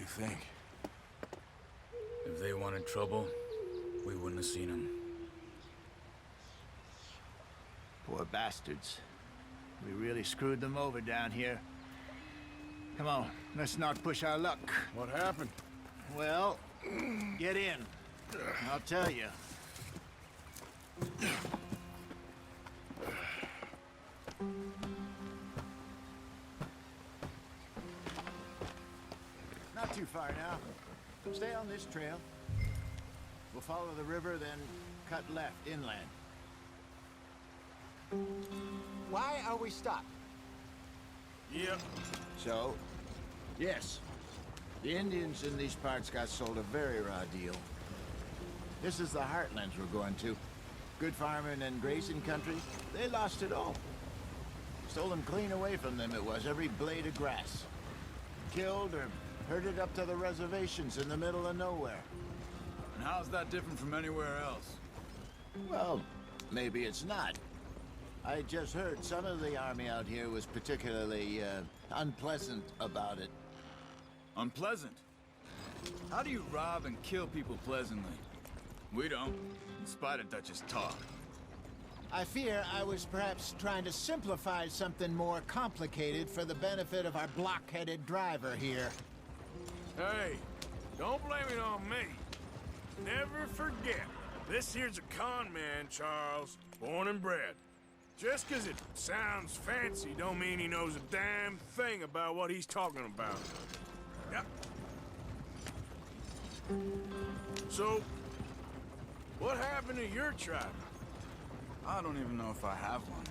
you think? If they wanted trouble, we wouldn't have seen them. Poor bastards. We really screwed them over down here. Come on, let's not push our luck. What happened? Well, get in. I'll tell you. Not too far now. Stay on this trail. We'll follow the river, then cut left inland. Why are we stopped? Yep. So, yes, the Indians in these parts got sold a very raw deal. This is the heartlands we're going to. Good farming and grazing country, they lost it all. Stolen clean away from them it was, every blade of grass. Killed or herded up to the reservations in the middle of nowhere. And how's that different from anywhere else? Well, maybe it's not. I just heard some of the army out here was particularly, unpleasant about it. Unpleasant? How do you rob and kill people pleasantly? We don't, in spite of Dutch's talk. I fear I was perhaps trying to simplify something more complicated for the benefit of our block-headed driver here. Hey, don't blame it on me. Never forget, this here's a con man, Charles, born and bred. Just 'cause it sounds fancy don't mean he knows a damn thing about what he's talking about. Yep. So, what happened to your tribe? I don't even know if I have one.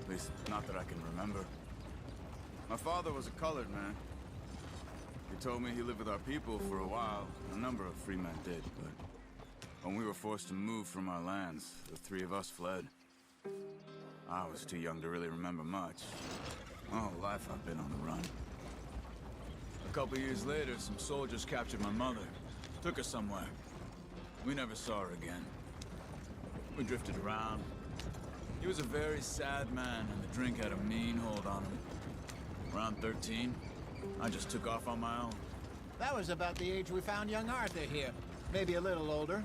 At least, not that I can remember. My father was a colored man. He told me he lived with our people for a while. A number of free men did, but when we were forced to move from our lands, the three of us fled. I was too young to really remember much. My whole life I've been on the run. A couple years later, some soldiers captured my mother. Took her somewhere. We never saw her again. We drifted around. He was a very sad man, and the drink had a mean hold on him. Around 13, I just took off on my own. That was about the age we found young Arthur here. Maybe a little older.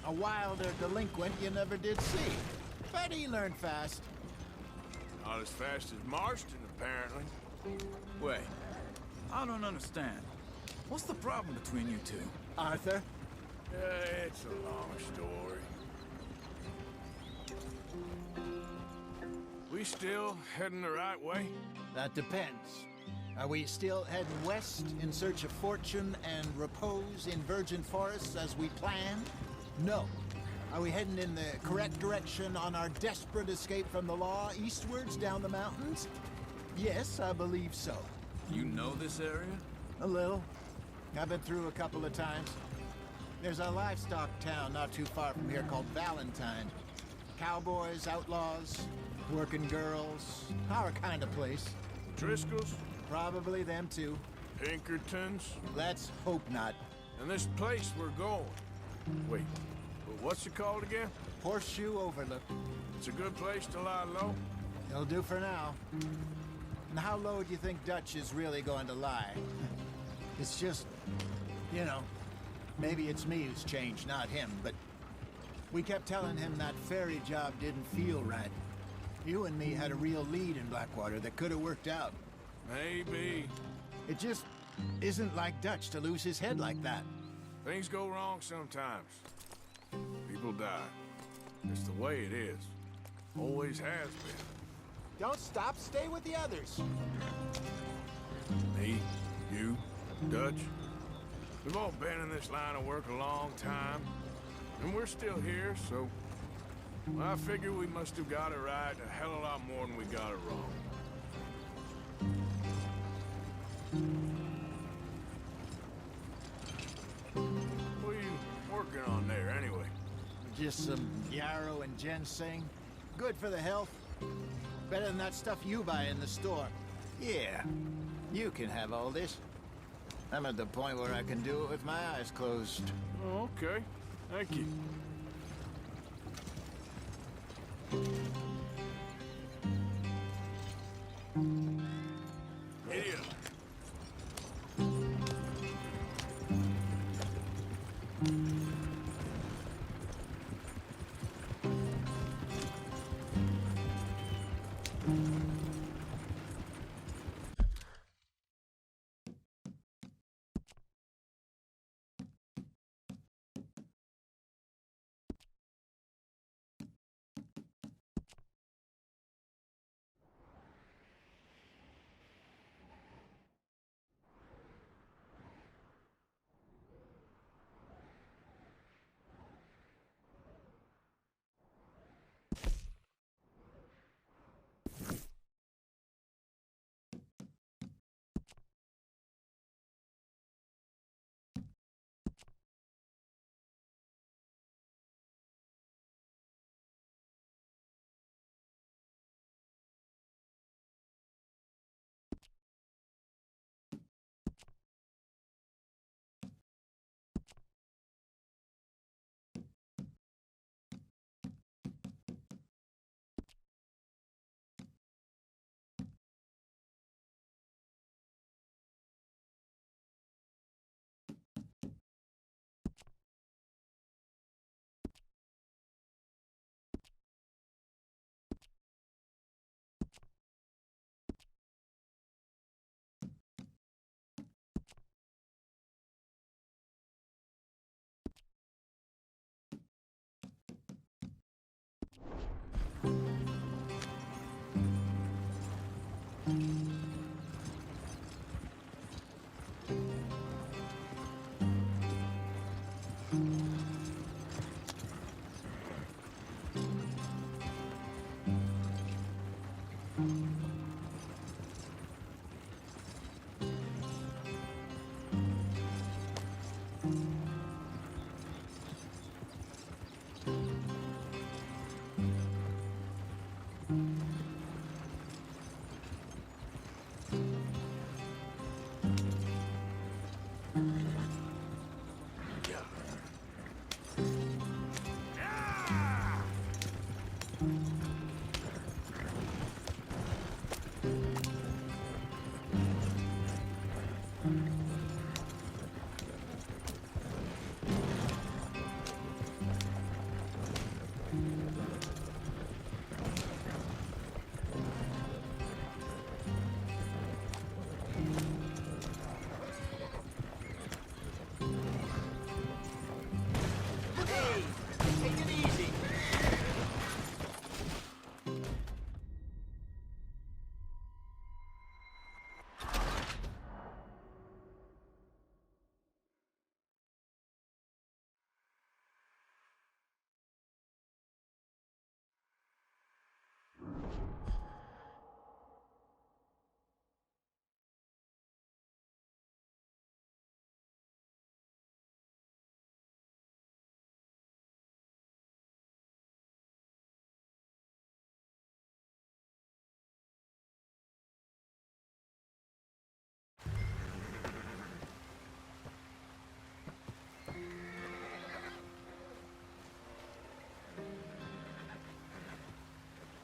A wilder delinquent you never did see. But he learned fast. Not as fast as Marston, apparently. Wait, I don't understand. What's the problem between you two? Arthur? It's a long story. We still heading the right way? That depends. Are we still heading west in search of fortune and repose in virgin forests as we planned? No. Are we heading in the correct direction on our desperate escape from the law eastwards down the mountains? Yes, I believe so. You know this area? A little. I've been through a couple of times. There's a livestock town not too far from here called Valentine. Cowboys, outlaws, working girls, our kind of place. Driscoll's? Probably them too. Pinkertons? Let's hope not. And this place we're going. Wait, what's it called again? Horseshoe Overlook. It's a good place to lie low? It'll do for now. And how low do you think Dutch is really going to lie? It's just, you know, maybe it's me who's changed, not him, but we kept telling him that ferry job didn't feel right. You and me had a real lead in Blackwater that could have worked out. Maybe. It just isn't like Dutch to lose his head like that. Things go wrong sometimes. People die. It's the way it is. Always has been. Don't stop, stay with the others. Me, you, Dutch. We've all been in this line of work a long time. And we're still here, so... well, I figure we must have got it right a hell of a lot more than we got it wrong. What are you working on there, anyway? Just some yarrow and ginseng. Good for the health. Better than that stuff you buy in the store. Yeah, you can have all this. I'm at the point where I can do it with my eyes closed. Oh, okay. Thank you. Idiot.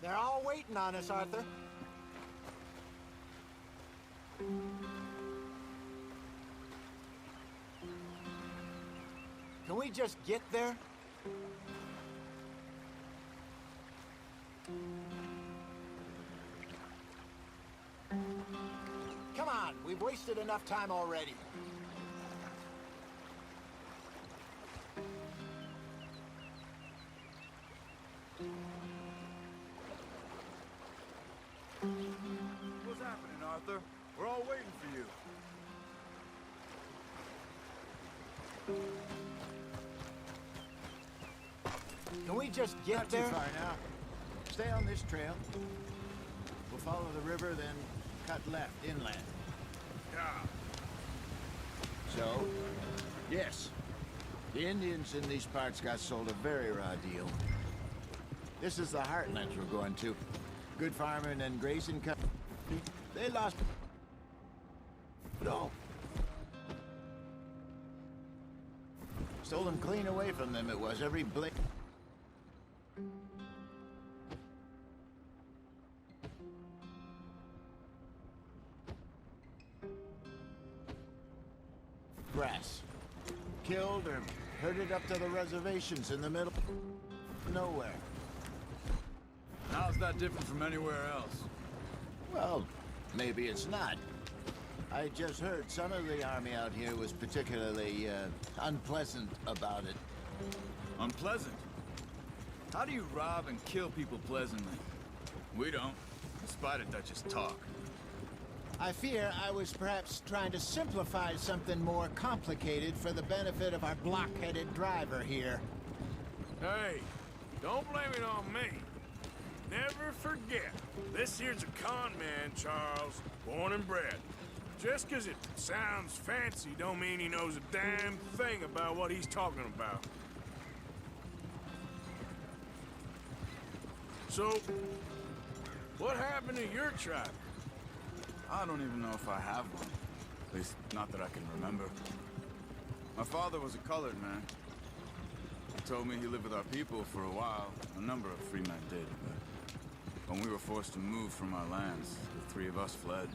They're all waiting on us, Arthur. Can we just get there? Come on, we've wasted enough time already. What's happening, Arthur? We're all waiting for you. Can we just get Not too there? far now. Stay on this trail. We'll follow the river, then cut left inland. Yeah. So, yes, the Indians in these parts got sold a very raw deal. This is the Heartlands we're going to. Good farming and grazing country. They lost it all. Stolen clean away from them it was, every blade. Grass. Killed or herded up to the reservations in the middle of nowhere. How's that different from anywhere else? Well, maybe it's not. I just heard some of the army out here was particularly unpleasant about it. Unpleasant? How do you rob and kill people pleasantly? We don't, despite it, that just talk. I fear I was perhaps trying to simplify something more complicated for the benefit of our block-headed driver here. Hey, don't blame it on me. never forget. This here's a con man, Charles, born and bred. Just 'cause it sounds fancy don't mean he knows a damn thing about what he's talking about. So, what happened to your tribe? I don't even know if I have one. At least, not that I can remember. My father was a colored man. He told me he lived with our people for a while. A number of free men did, but when we were forced to move from our lands, the three of us fled.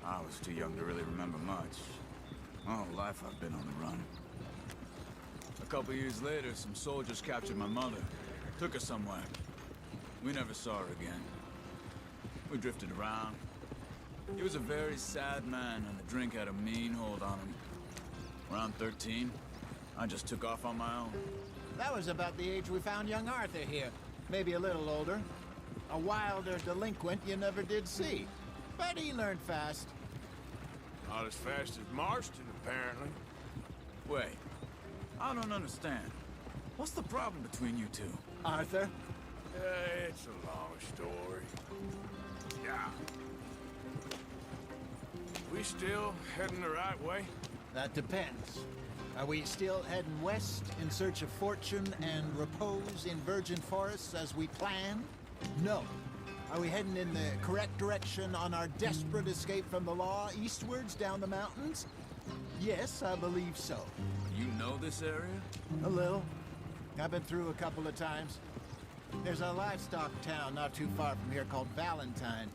I was too young to really remember much. My whole life I've been on the run. A couple years later, some soldiers captured my mother. Took her somewhere. We never saw her again. We drifted around. He was a very sad man, and the drink had a mean hold on him. Around 13, I just took off on my own. That was about the age we found young Arthur here. Maybe a little older. A wilder delinquent you never did see. But he learned fast. Not as fast as Marston, apparently. Wait, I don't understand. What's the problem between you two? Arthur? It's a long story. Yeah. We still heading the right way? That depends. Are we still heading west in search of fortune and repose in virgin forests as we planned? No. Are we heading in the correct direction on our desperate escape from the law eastwards down the mountains? Yes, I believe so. You know this area? A little. I've been through a couple of times. There's a livestock town not too far from here called Valentine.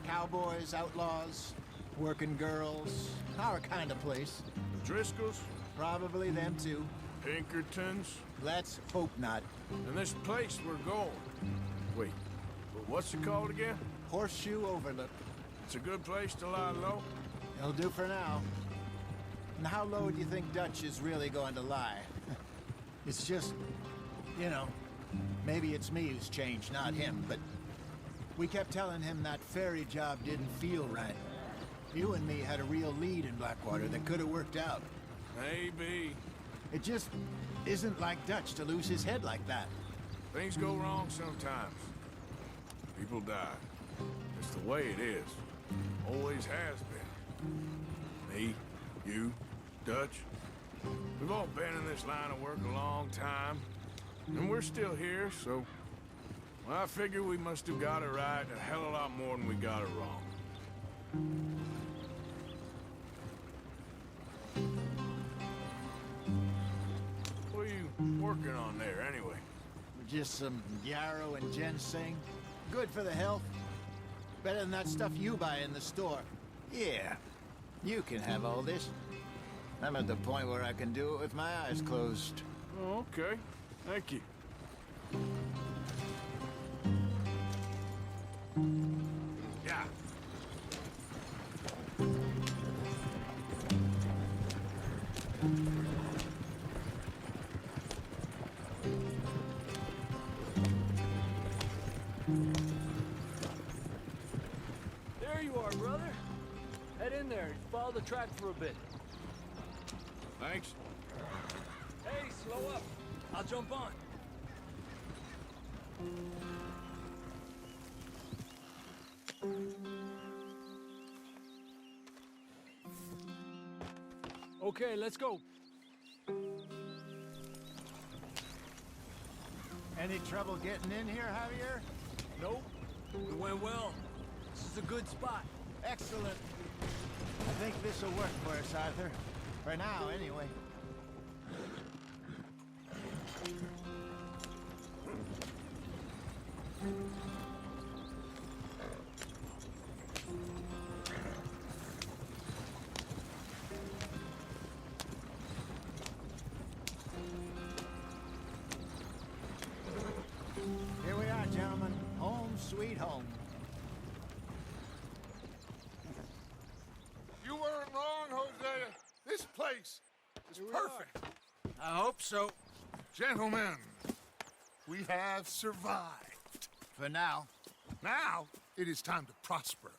Cowboys, outlaws, working girls, our kind of place. The Driscolls? Probably them too. Pinkertons? Let's hope not. And this place we're going. Wait, but what's it called again? Horseshoe Overlook. It's a good place to lie low? It'll do for now. And how low do you think Dutch is really going to lie? It's just, you know, maybe it's me who's changed, not him, but we kept telling him that ferry job didn't feel right. You and me had a real lead in Blackwater that could have worked out. Maybe. It just isn't like Dutch to lose his head like that. Things go wrong sometimes. People die. It's the way it is. Always has been. Me, you, Dutch. We've all been in this line of work a long time. And we're still here, so... Well, I figure we must have got it right a hell of a lot more than we got it wrong. What are you working on there, anyway? Just some yarrow and ginseng. Good for the health. Better than that stuff you buy in the store. Yeah, you can have all this. I'm at the point where I can do it with my eyes closed. Oh, okay. Thank you. Yeah. There you are, brother. Head in there and follow the track for a bit. Thanks. Hey, slow up. I'll jump on. Okay, let's go. Any trouble getting in here, Javier? Nope. It went well. This is a good spot. Excellent. I think this will work for us, Arthur. For now, anyway. Here we are, gentlemen. Home sweet home. You weren't wrong, Hosea. This place is perfect. I hope so. Gentlemen, we have survived. For now. Now, it is time to prosper.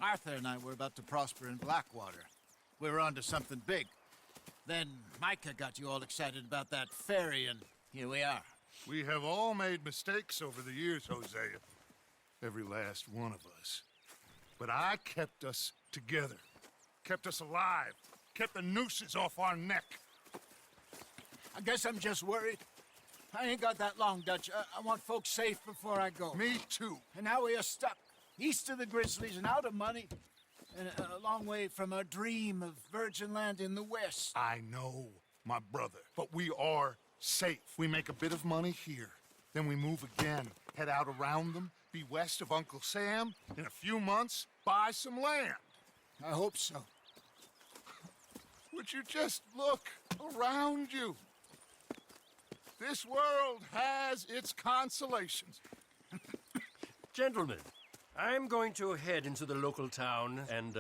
Arthur and I were about to prosper in Blackwater. We were onto something big. Then Micah got you all excited about that ferry, and here we are. We have all made mistakes over the years, Hosea. Every last one of us. But I kept us together. Kept us alive. Kept the nooses off our neck. I guess I'm just worried. I ain't got that long, Dutch. I want folks safe before I go. Me too. And now we are stuck, east of the Grizzlies and out of money, and a long way from our dream of virgin land in the west. I know, my brother. But we are safe. We make a bit of money here. Then we move again, head out around them, be west of Uncle Sam. In a few months, buy some land. I hope so. Would you just look around you? This world has its consolations. Gentlemen, I'm going to head into the local town and,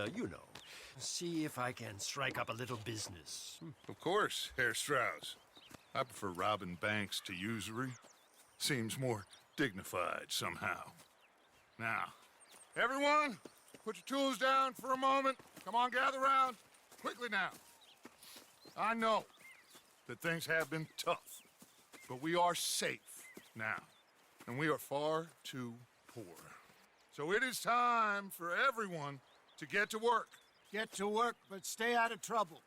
see if I can strike up a little business. Of course, Herr Strauss. I prefer robbing banks to usury. Seems more dignified somehow. Now, everyone, put your tools down for a moment. Come on, gather round. Quickly now. I know that things have been tough, but we are safe now, and we are far too poor. So it is time for everyone to get to work. Get to work, but stay out of trouble.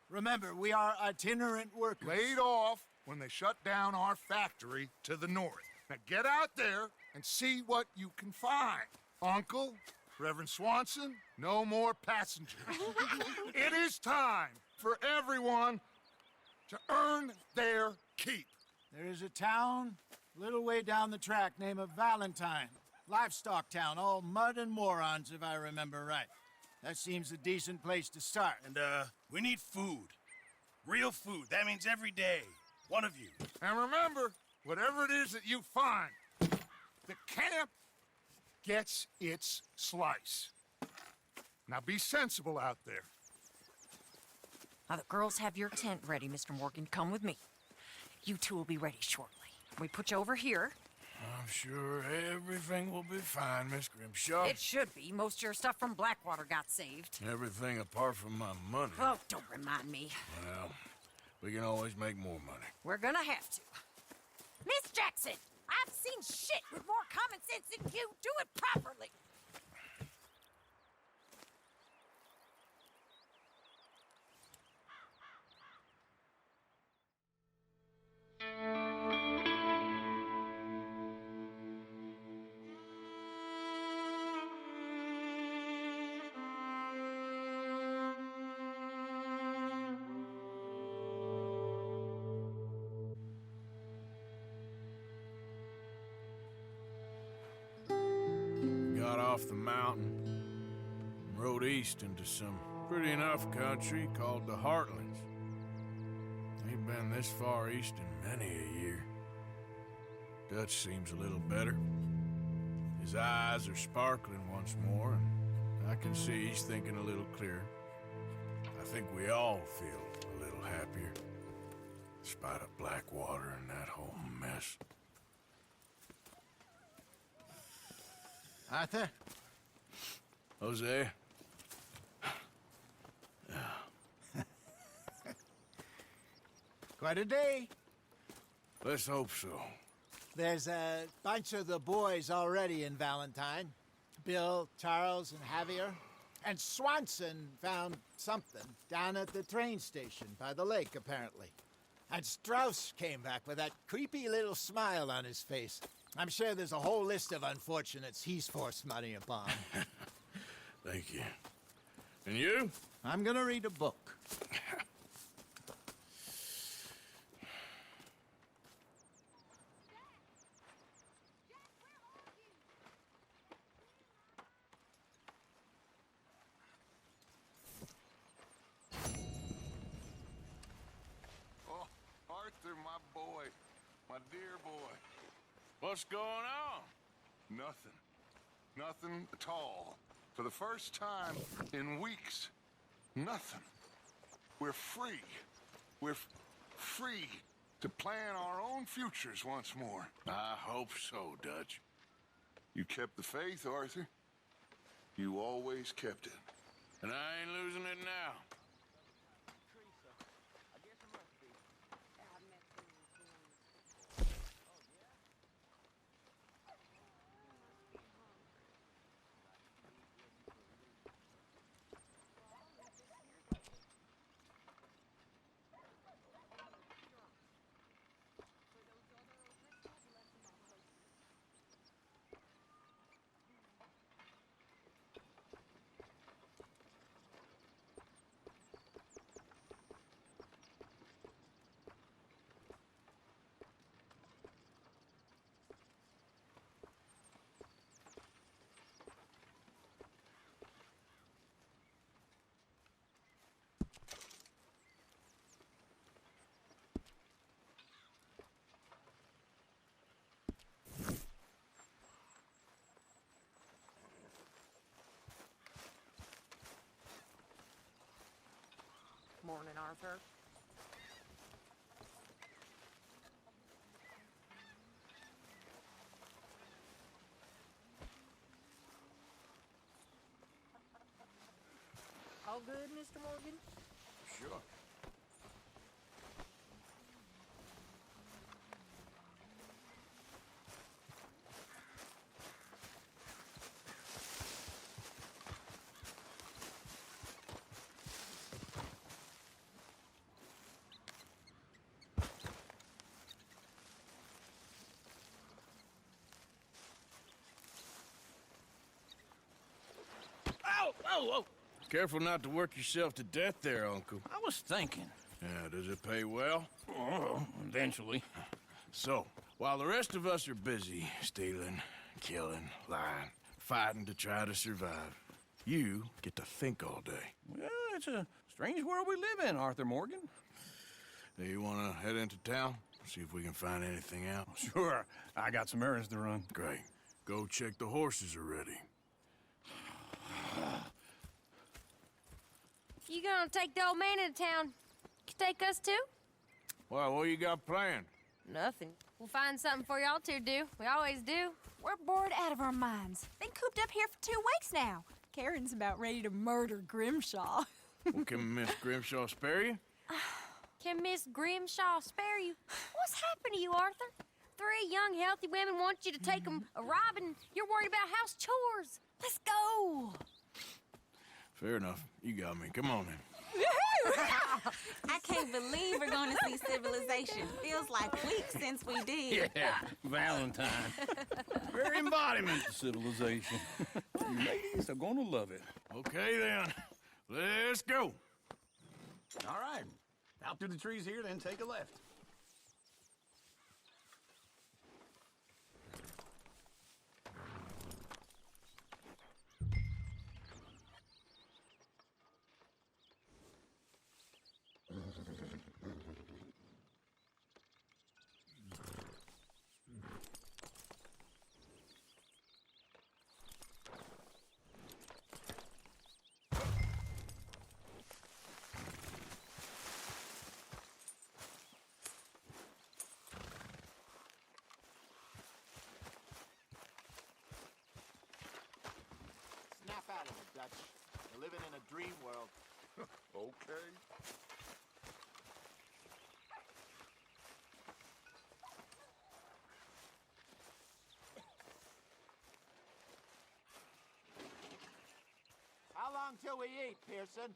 Remember, we are itinerant workers. Laid off when they shut down our factory to the north. Now get out there and see what you can find. Uncle, Reverend Swanson, no more passengers. It is time for everyone to earn their keep. There is a town a little way down the track named Valentine. Livestock town, all mud and morons, if I remember right. That seems a decent place to start. And, we need food. Real food. That means every day. One of you. And remember, whatever it is that you find, the camp gets its slice. Now be sensible out there. Now, the girls have your tent ready, Mr. Morgan. Come with me. You two will be ready shortly. We put you over here. I'm sure everything will be fine, Miss Grimshaw. It should be. Most of your stuff from Blackwater got saved. Everything apart from my money. Oh, don't remind me. Well, we can always make more money. We're gonna have to. Miss Jackson, I've seen shit with more common sense than you. Do it properly. Got off the mountain and rode east into some pretty enough country called the Heartlands. Ain't been this far east in many a year. Dutch seems a little better. His eyes are sparkling once more, and I can see he's thinking a little clearer. I think we all feel a little happier, in spite of Blackwater and that whole mess. Arthur? Jose? Quite a day. Let's hope so. There's a bunch of the boys already in Valentine. Bill, Charles, and Javier. And Swanson found something down at the train station by the lake, apparently. And Strauss came back with that creepy little smile on his face. I'm sure there's a whole list of unfortunates he's forced money upon. Thank you. And you? I'm gonna read a book. Oh, Arthur, my boy. My dear boy. What's going on? Nothing. Nothing at all. For the first time in weeks, nothing. We're free. We're free to plan our own futures once more. I hope so, Dutch. You kept the faith, Arthur. You always kept it. And I ain't losing it now. Morning, Arthur. All good, Mr. Morgan? Sure. Oh, oh, oh! Careful not to work yourself to death there, Uncle. I was thinking. Yeah, does it pay well? Oh, eventually. So, while the rest of us are busy stealing, killing, lying, fighting to try to survive, you get to think all day. Well, it's a strange world we live in, Arthur Morgan. Do you want to head into town? See if we can find anything out? Sure, I got some errands to run. Great. Go check the horses are ready. You gonna take the old man into town? Can take us too? Well, what you got planned? Nothing. We'll find something for y'all to do. We always do. We're bored out of our minds. Been cooped up here for 2 weeks now. Karen's about ready to murder Grimshaw. Well, can Miss Grimshaw spare you? Can Miss Grimshaw spare you? What's happened to you, Arthur? 3 young, healthy women want you to take them a robbing. You're worried about house chores. Let's go. Fair enough. You got me. Come on then. I can't believe we're going to see civilization. Feels like weeks since we did. Yeah, Valentine. Very embodiment of civilization. Ladies are gonna love it. Okay then. Let's go. All right. Out through the trees here, then take a left. Snap out of it, Dutch. You're living in a dream world. Okay. How long till we eat, Pearson?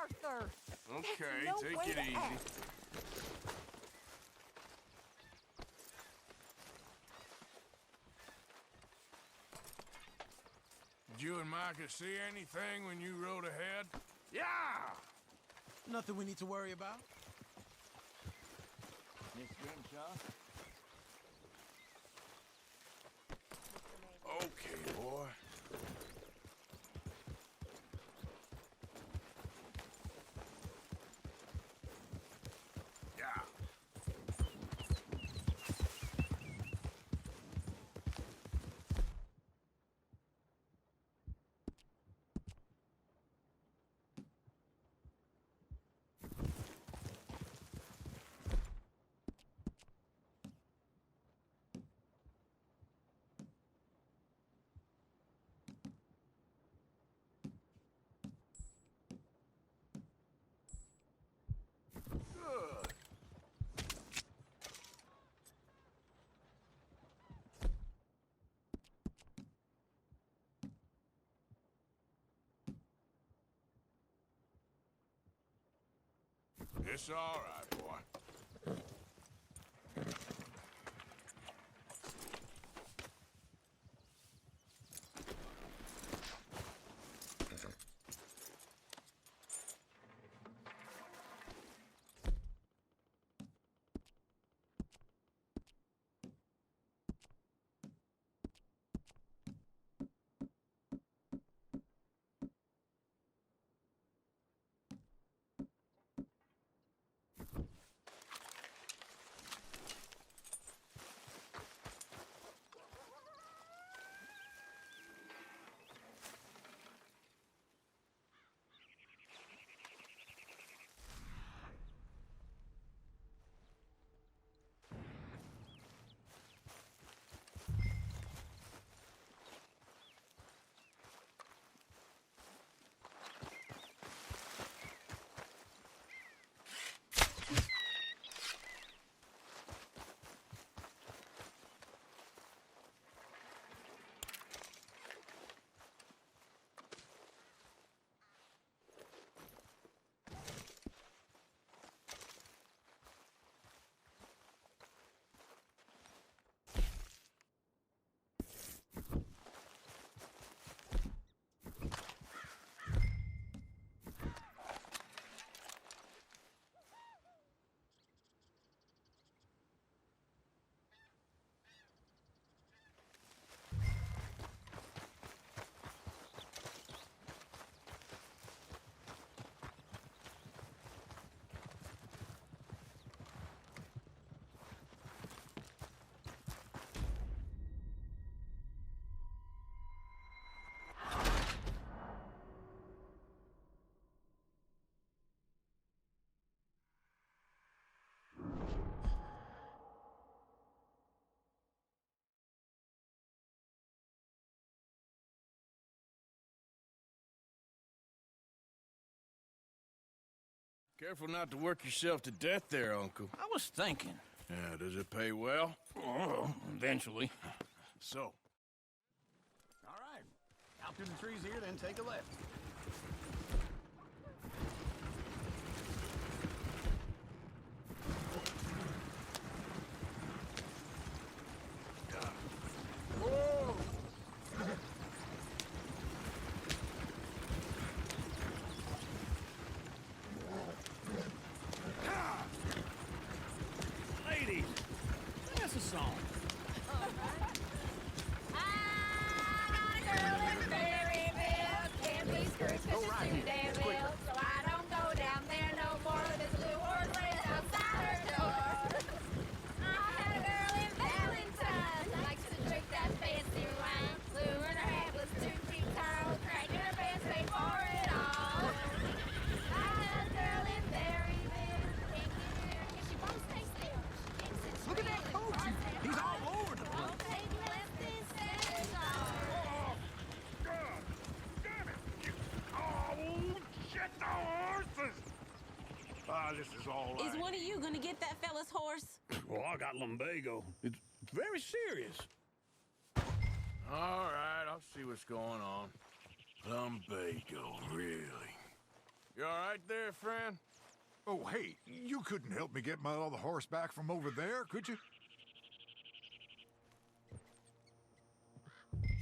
Arthur. Okay, no take way it to easy. act. Did you and Micah see anything when you rode ahead? Yeah! Nothing we need to worry about. Miss Grimshaw? Okay, boy. Yeah. It's all right, boy. Careful not to work yourself to death there, Uncle. I was thinking. Yeah, does it pay well? Oh, eventually. So, All right. Out through the trees here, then take a left. ladies, that's a song. Go right here. So I don't go down there no more. There's a blue horse raised outside her door. I had a girl in Valentine. Likes to drink that fancy wine. Blue and her hat was 2 feet tall. Cracking her pants paid for it all. I had a girl in Berryville. Can't get her 'cause she won't stay still. She thinks it's Look at that real. coach. He's all over the place. Don't take less than $7. Damn it! Oh, shit, the horses! Ah, this is all right. Is one of you gonna get that fella's horse? Well, I got lumbago. It's very serious. All right, I'll see what's going on. Lumbago, really? You all right there, friend? Oh, hey, you couldn't help me get my other horse back from over there, could you?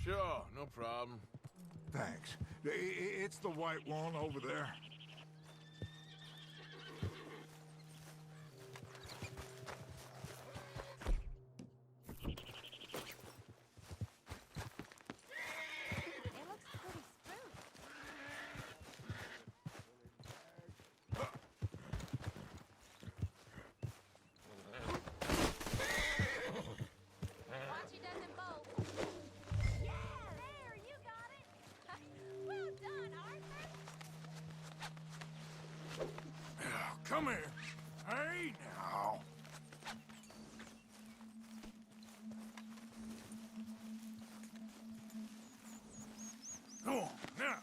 Sure, no problem. Thanks. It's the white one over there. It looks pretty spruce. Watch he doesn't bolt. Yeah, there, you got it. Well done, Arthur. Come here. Hey, now. Go on, now.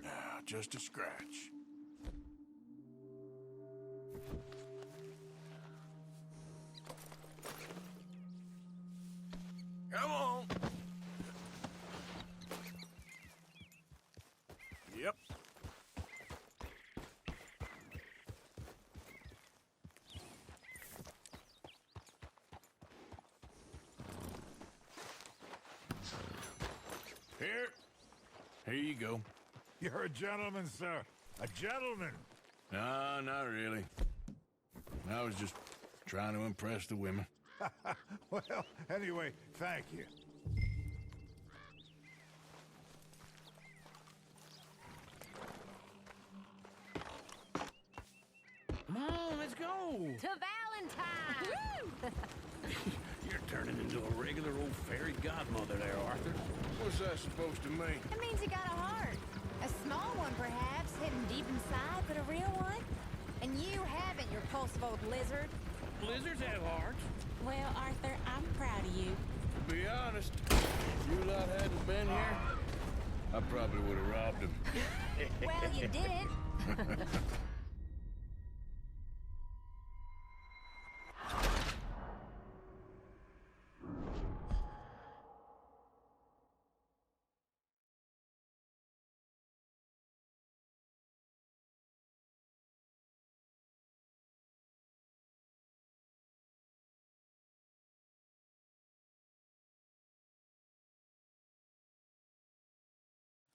Now, just a scratch. Come on. Yep. Here you go. You're a gentleman, sir. A gentleman. No, not really. I was just trying to impress the women. Well, anyway, thank you. Come on, let's go. To Valentine! You're turning into a regular old fairy godmother there, Arthur. What's that supposed to mean? It means you got a heart. A small one, perhaps, hidden deep inside, but a real one. And you haven't, you repulsive old lizard. Blizzards have hearts. Well, Arthur, I'm proud of you. To be honest, if you lot hadn't been here, I probably would have robbed him. Well, you did.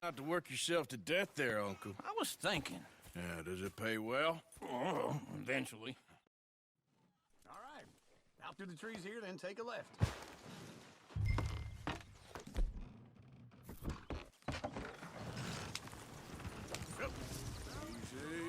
Not to work yourself to death there, Uncle. I was thinking. Yeah, does it pay well? Oh, eventually. All right. Out through the trees here, then take a left. Yep. Easy.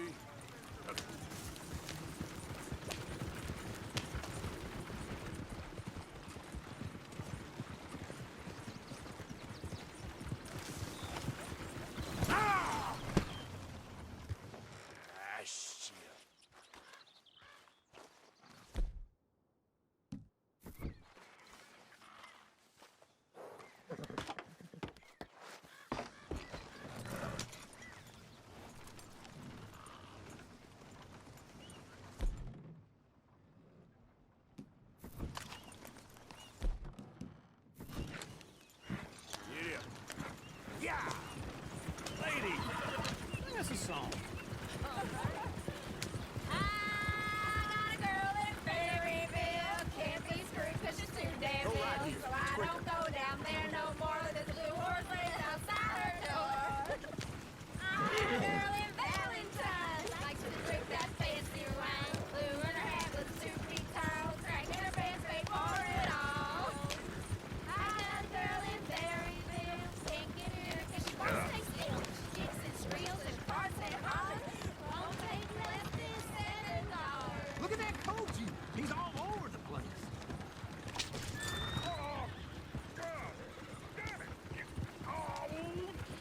That's a song. I got a girl in Fairyville. Can't be screwed 'cause she's too damn Go right ill. here. So I don't go down there no more. There's a blue horse laid outside her door. I got a girl in Valentine. Likes to drink that fancy wine. Blue in her hat with 2 feet tall. Cracking her pants, paid for it all. I got a girl in Berryville. Can't get her 'cause she won't stay still. She kicks and squeals and farts and hollers. Won't take less than $7. Look at that Koji. He's all over the place. Oh, God! Damn it! Oh,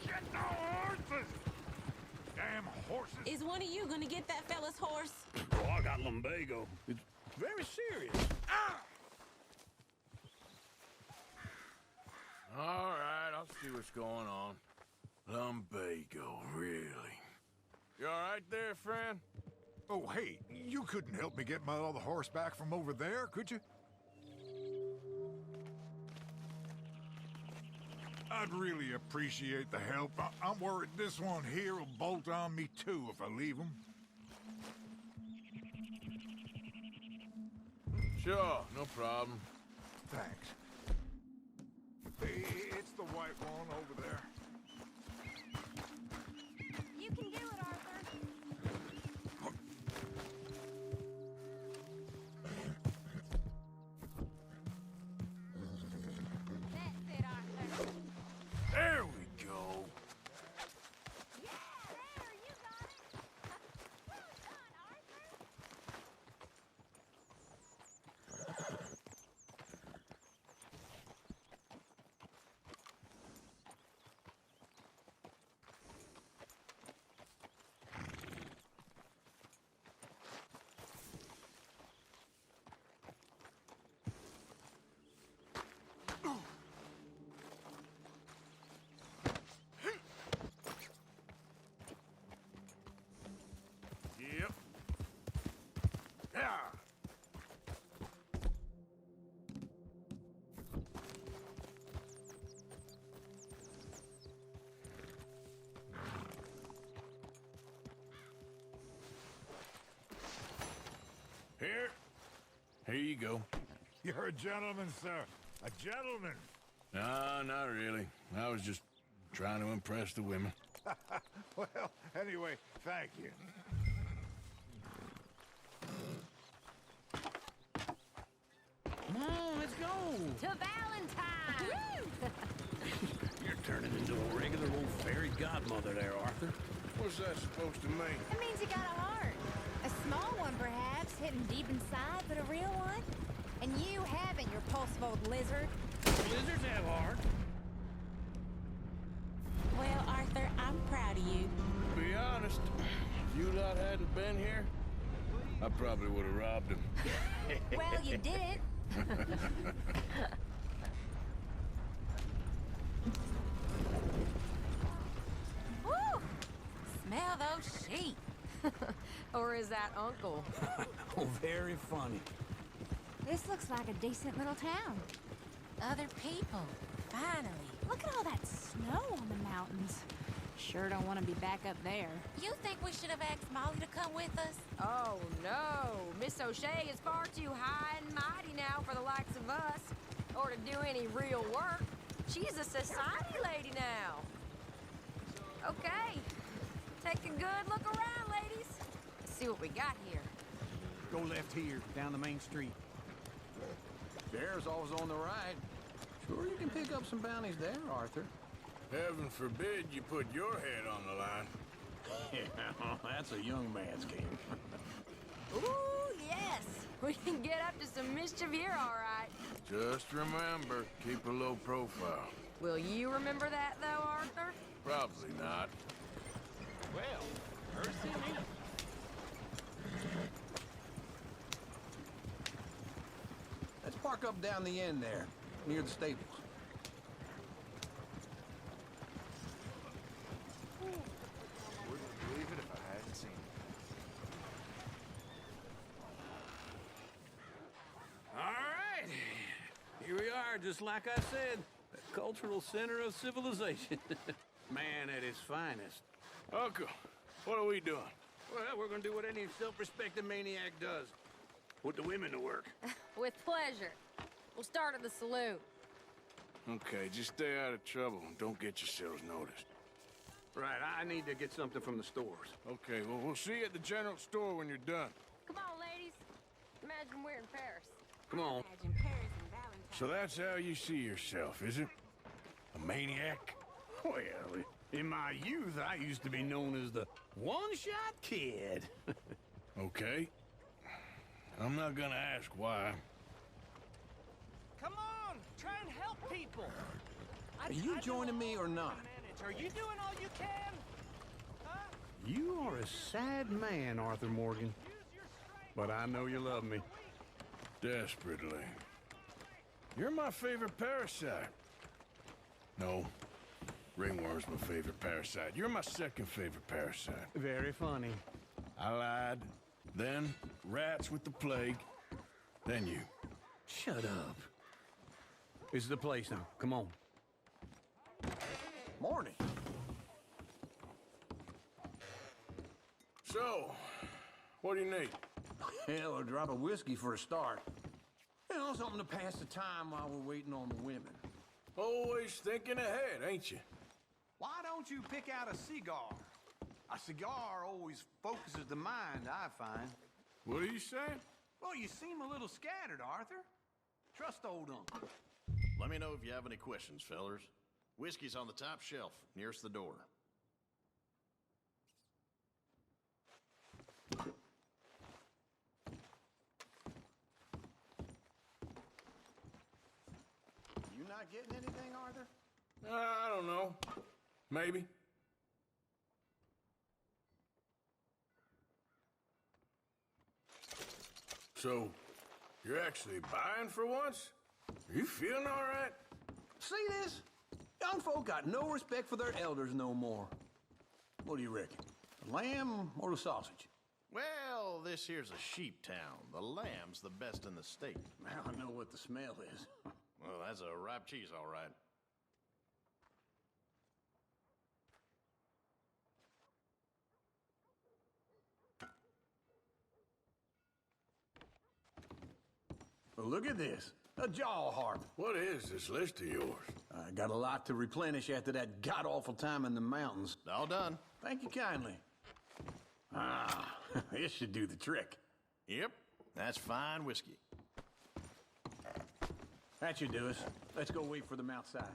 shit, the horses! Damn horses! Is one of you gonna get that fella's horse? Oh, I got lumbago. It's very serious. All right, I'll see what's going on. Lumbago, really? You all right there, friend? Oh, hey, you couldn't help me get my other horse back from over there, could you? I'd really appreciate the help. I'm worried this one here will bolt on me too if I leave him. Sure, no problem. Thanks. It's the white one over there. You can do it, Arthur. That's it, Arthur. There we go. Yeah, there, you got it. Well done, Arthur. go. You're a gentleman, sir. A gentleman. No, not really. I was just trying to impress the women. Well, anyway, thank you. Come on, let's go. To Valentine! You're turning into a regular old fairy godmother there, Arthur. What's that supposed to mean? It means you got a heart. A small one, perhaps, hidden deep inside, but a real one. And you haven't, you repulsive old lizard. Lizards have hearts. Well, Arthur, I'm proud of you. To be honest, if you lot hadn't been here, I probably would have robbed him. Well, you didn't. Woo! Smell those sheep. Or is that Uncle? Oh, very funny. This looks like a decent little town. Other people. Finally. Look at all that snow on the mountains. Sure don't want to be back up there. You think we should have asked Molly to come with us? Oh, no. Miss O'Shea is far too high and mighty now for the likes of us, or to do any real work. She's a society lady now. Okay. Take a good look around, ladies. See what we got here. Go left here, down the main street. Sheriff's always on the right. Sure you can pick up some bounties there, Arthur. Heaven forbid you put your head on the line. Yeah, that's a young man's game. Ooh, yes. We can get up to some mischief here, all right. Just remember, keep a low profile. Will you remember that, though, Arthur? Probably not. Well, mercy me. Let's park up down the end there, near the stables. Wouldn't believe it if I hadn't seen it. All right. Here we are, just like I said. The cultural center of civilization. Man at his finest. Uncle, what are we doing? Well, we're gonna do what any self-respecting maniac does. Put the women to work. With pleasure. We'll start at the saloon. Okay, just stay out of trouble and don't get yourselves noticed. Right, I need to get something from the stores. Okay, well, we'll see you at the general store when you're done. Come on, ladies. Imagine we're in Paris. Come on. Imagine Paris and Valentine. So that's how you see yourself, is it? A maniac? Well, in my youth, I used to be known as the one-shot kid. Okay. I'm not gonna ask why. Come on, try and help people. Are you joining me or not? Are you doing all you can? Huh? You are a sad man, Arthur Morgan. But I know you love me. Desperately. You're my favorite parasite. No. Ringworm's my favorite parasite. You're my second favorite parasite. Very funny. I lied. Then rats with the plague. Then you. Shut up. This is the place now. Come on. Morning. So, what do you need? Hell, a drop of whiskey for a start. You know, something to pass the time while we're waiting on the women. Always thinking ahead, ain't you? Why don't you pick out a cigar? A cigar always focuses the mind, I find. What are you saying? Well, you seem a little scattered, Arthur. Trust old uncle. Let me know if you have any questions, fellers. Whiskey's on the top shelf, nearest the door. You not getting anything, Arthur? I don't know. Maybe. So, you're actually buying for once? Are you feeling all right? See this? Young folk got no respect for their elders no more. What do you reckon? The lamb or the sausage? Well, this here's a sheep town. The lamb's the best in the state. Now I know what the smell is. Well, that's a ripe cheese, all right. look at this. A jaw harp. What is this list of yours? I got a lot to replenish after that god-awful time in the mountains. All done. Thank you kindly. Ah, this should do the trick. Yep, that's fine whiskey. That should do us. Let's go wait for them outside.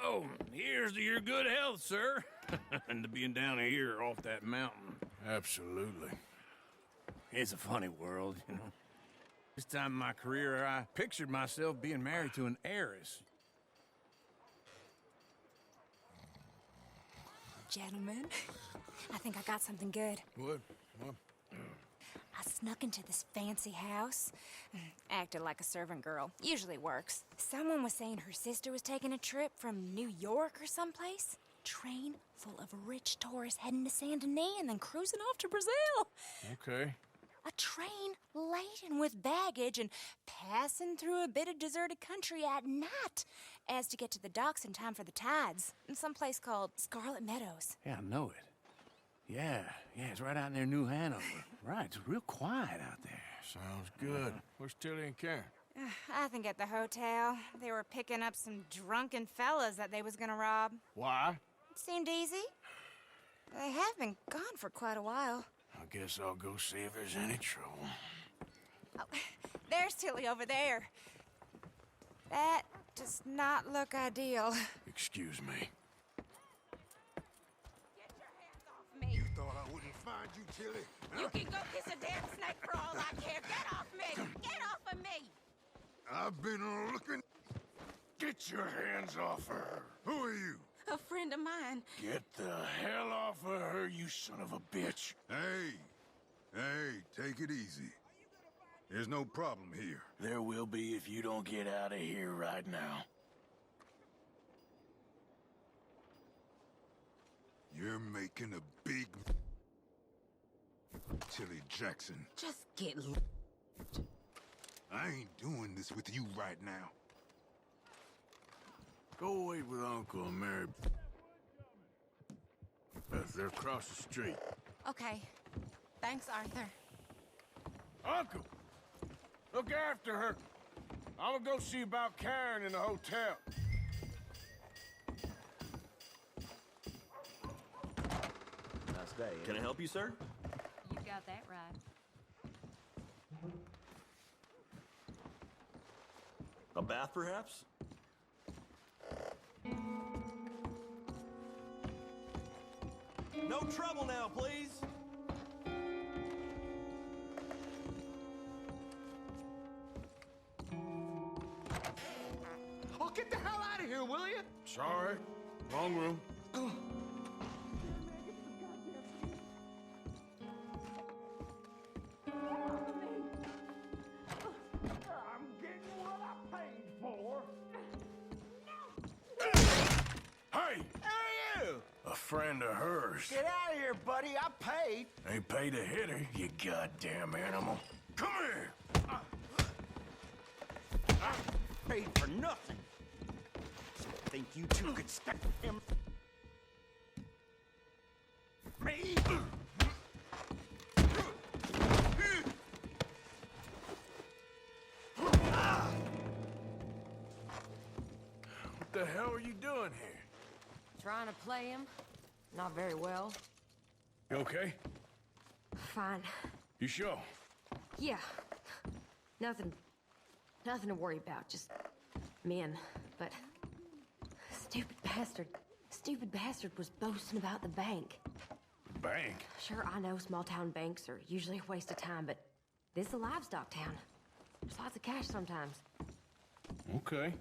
Oh, here's to your good health, sir. And to being down here off that mountain. Absolutely. It's a funny world, you know. This time in my career, I pictured myself being married to an heiress. Gentlemen, I think I got something good. What? I snuck into this fancy house, acted like a servant girl. Usually works. Someone was saying her sister was taking a trip from New York or someplace. Train full of rich tourists heading to Saint Denis and then cruising off to Brazil. Okay. A train laden with baggage and passing through a bit of deserted country at night as to get to the docks in time for the tides in some place called Scarlet Meadows. Yeah, I know it. Yeah, it's right out near New Hanover. Right, it's real quiet out there. Sounds good. Where's Tilly and Karen? I think at the hotel. They were picking up some drunken fellas that they was gonna rob. Why? It seemed easy. They have been gone for quite a while. I guess I'll go see if there's any trouble. Oh, there's Tilly over there. That does not look ideal. Excuse me. You thought I wouldn't find you, Tilly? You can go kiss a damn snake for all I care. Get off me! Get off of me! I've been looking. Get your hands off her. Who are you? A friend of mine. Get the hell off of her, you son of a bitch. Hey, take it easy. There's no problem here. There will be if you don't get out of here right now. You're making a big... Tilly Jackson. Just get... I ain't doing this with you right now. Go wait with Uncle and Mary. Beth, they're across the street. Okay. Thanks, Arthur. Uncle! Look after her. I'm gonna go see about Karen in the hotel. Nice day. Can I help you, sir? You got that right. A bath, perhaps? No trouble now, please. Oh, get the hell out of here, will you? Sorry. Wrong room. I'm getting what I paid for. Hey! Who are you? A friend of hers. Get out of here, buddy. I paid. Ain't paid to hit her, you goddamn animal. Come here! Paid for nothing. Think you two could stick him? Me? What the hell are you doing here? Trying to play him. Not very well. You okay? Fine. You sure? Yeah. Nothing to worry about. Just men. But stupid bastard was boasting about the bank. Bank? Sure, I know small town banks are usually a waste of time, but this is a livestock town. There's lots of cash sometimes. Okay.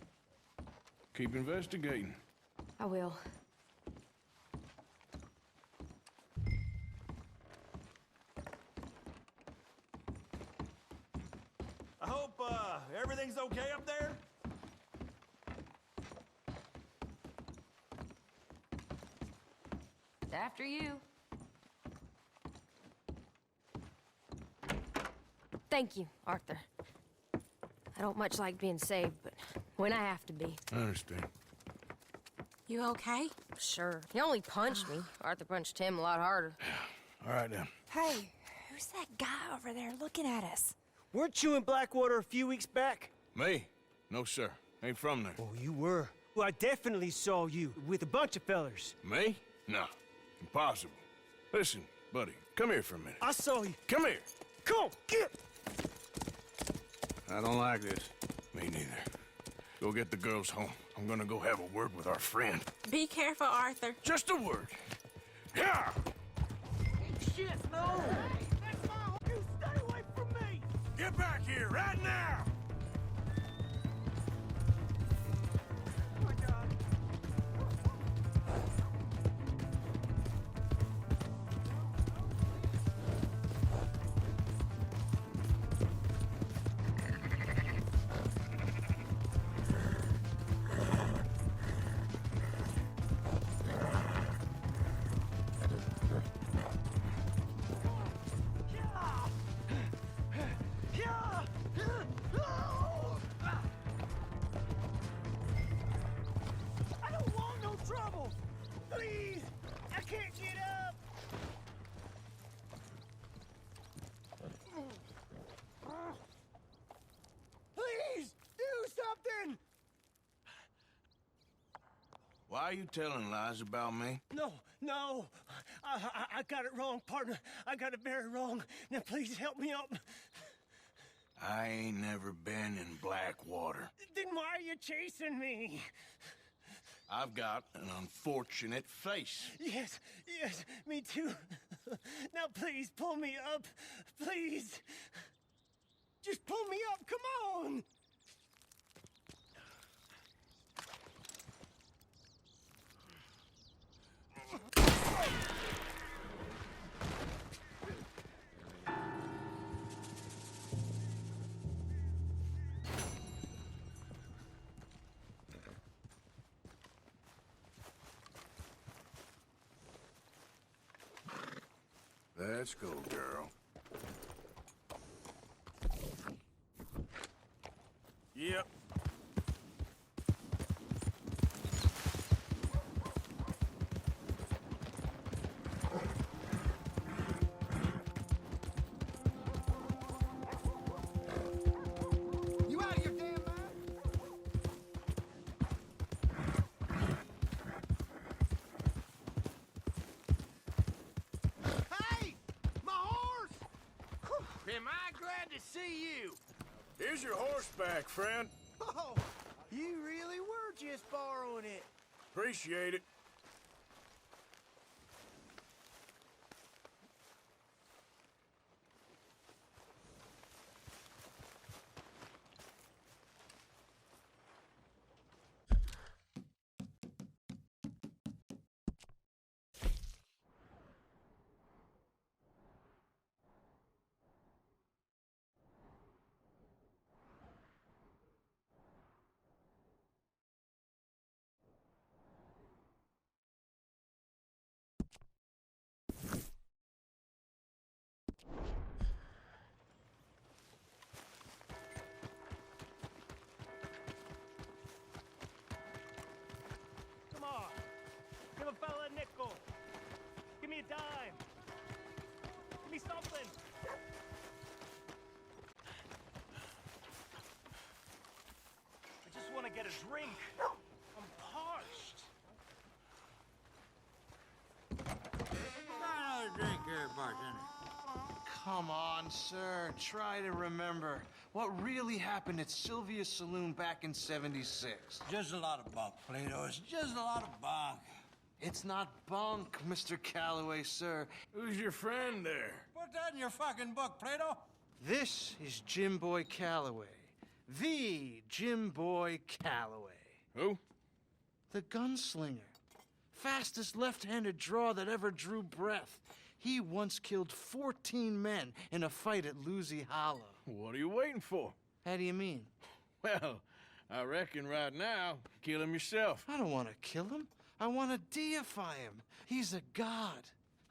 Keep investigating. I will. I hope, everything's okay up there? After you. Thank you, Arthur. I don't much like being saved, but when I have to be. I understand. You okay? Sure. He only punched me. Arthur punched him a lot harder. All right, then. Hey, who's that guy over there looking at us? Weren't you in Blackwater a few weeks back? Me? No, sir. Ain't from there. Oh, you were. Well, I definitely saw you with a bunch of fellers. Me? No. Impossible. Listen, buddy, come here for a minute. I saw you. Come here. Come on, get! I don't like this. Me neither. Go get the girls home. I'm gonna go have a word with our friend. Be careful, Arthur. Just a word. Yeah! Shit, no! Hey, that's my home. You stay away from me! Get back here right now! Oh, my God. I don't want no trouble! Please! I can't get up! Please! Do something! Why are you telling lies about me? No. I got it wrong, partner. I got it very wrong. Now please help me up. I ain't never been in Blackwater. Then why are you chasing me? I've got an unfortunate face. Yes, me too. Now please pull me up. Please. Just pull me up, come on. Let's go, girl. Yep. You out of your damn mind? Hey! My horse! Am I glad to see you? Here's your horseback, friend. Oh, you really were just borrowing it. Appreciate it. Come on. Give a fella a nickel. Give me a dime. Give me something. I just want to get a drink. I'm parched. Another drink here, bartender. Come on, sir. Try to remember what really happened at Sylvia's Saloon back in '76. Just a lot of bunk, Plato. It's just a lot of bunk. It's not bunk, Mr. Calloway, sir. Who's your friend there? Put that in your fucking book, Plato. This is Jim Boy Calloway. The Jim Boy Calloway. Who? The gunslinger. Fastest left-handed draw that ever drew breath. He once killed 14 men in a fight at Lucy Hollow. What are you waiting for? How do you mean? Well, I reckon right now, kill him yourself. I don't want to kill him. I want to deify him. He's a god.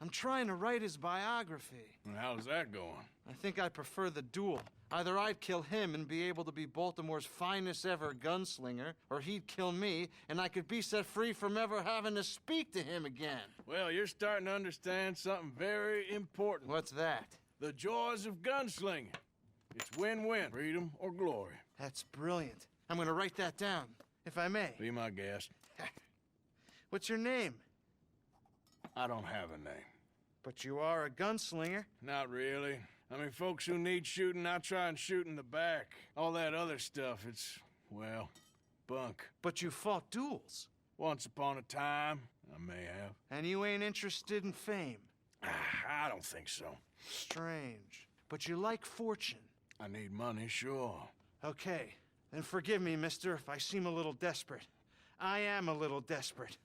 I'm trying to write his biography. And how's that going? I think I prefer the duel. Either I'd kill him and be able to be Baltimore's finest ever gunslinger, or he'd kill me and I could be set free from ever having to speak to him again. Well, you're starting to understand something very important. What's that? The joys of gunslinging. It's win-win, freedom or glory. That's brilliant. I'm going to write that down, if I may. Be my guest. What's your name? I don't have a name. But you are a gunslinger. Not really. I mean, folks who need shooting, I try and shoot in the back. All that other stuff, it's, well, bunk. But you fought duels. Once upon a time, I may have. And you ain't interested in fame. I don't think so. Strange. But you like fortune. I need money, sure. Okay, then forgive me, mister, if I seem a little desperate. I am a little desperate.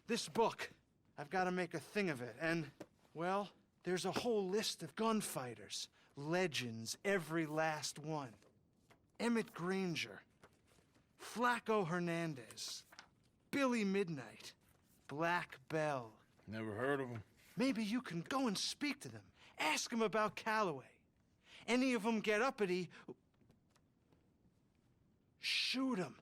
This book, I've got to make a thing of it, and, well, there's a whole list of gunfighters. Legends, every last one. Emmett Granger, Flaco Hernandez, Billy Midnight, Black Bell. Never heard of them. Maybe you can go and speak to them. Ask them about Calloway. Any of them get uppity, shoot them.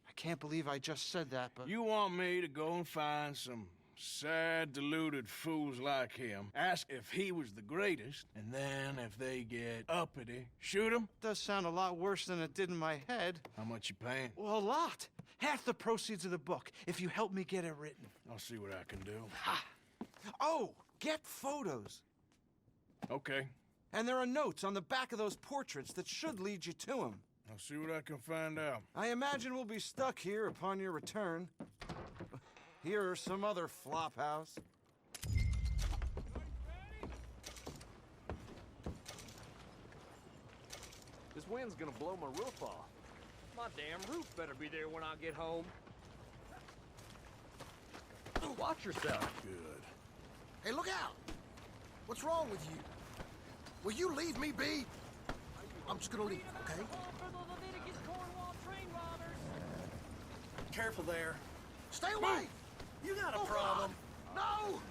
I can't believe I just said that, but... You want me to go and find some sad, deluded fools like him, ask if he was the greatest, and then if they get uppity, shoot him? Does sound a lot worse than it did in my head. How much you paying? Well, a lot. Half the proceeds of the book, if you help me get it written. I'll see what I can do. Ha! Oh, get photos. Okay. And there are notes on the back of those portraits that should lead you to him. I'll see what I can find out. I imagine we'll be stuck here upon your return. Here are some other flophouse. This wind's gonna blow my roof off. My damn roof better be there when I get home. Watch yourself. Good. Hey, look out! What's wrong with you? Will you leave me be? I'm just gonna leave, okay? Careful there. Stay away! You got a problem. No!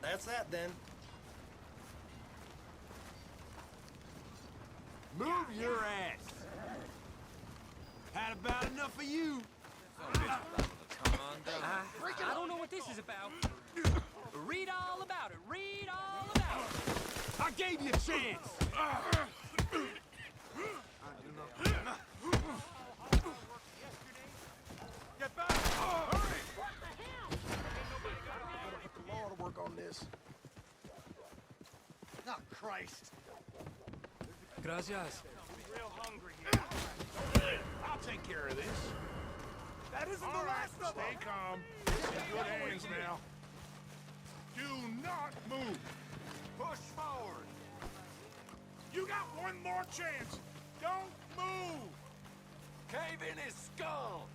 That's that then. Move your ass! Had about enough of you. I don't know what this is about. Read all about it. Read all about it. I gave you a chance. Get back! Hurry! What the hell? Put the law to work on this. Oh, Christ. Gracias. Real hungry here. I'll take care of this. That isn't the last of them. Stay calm. It's in good hands now. Do not move. Push forward. You got one more chance. Don't move. Cave in his skull.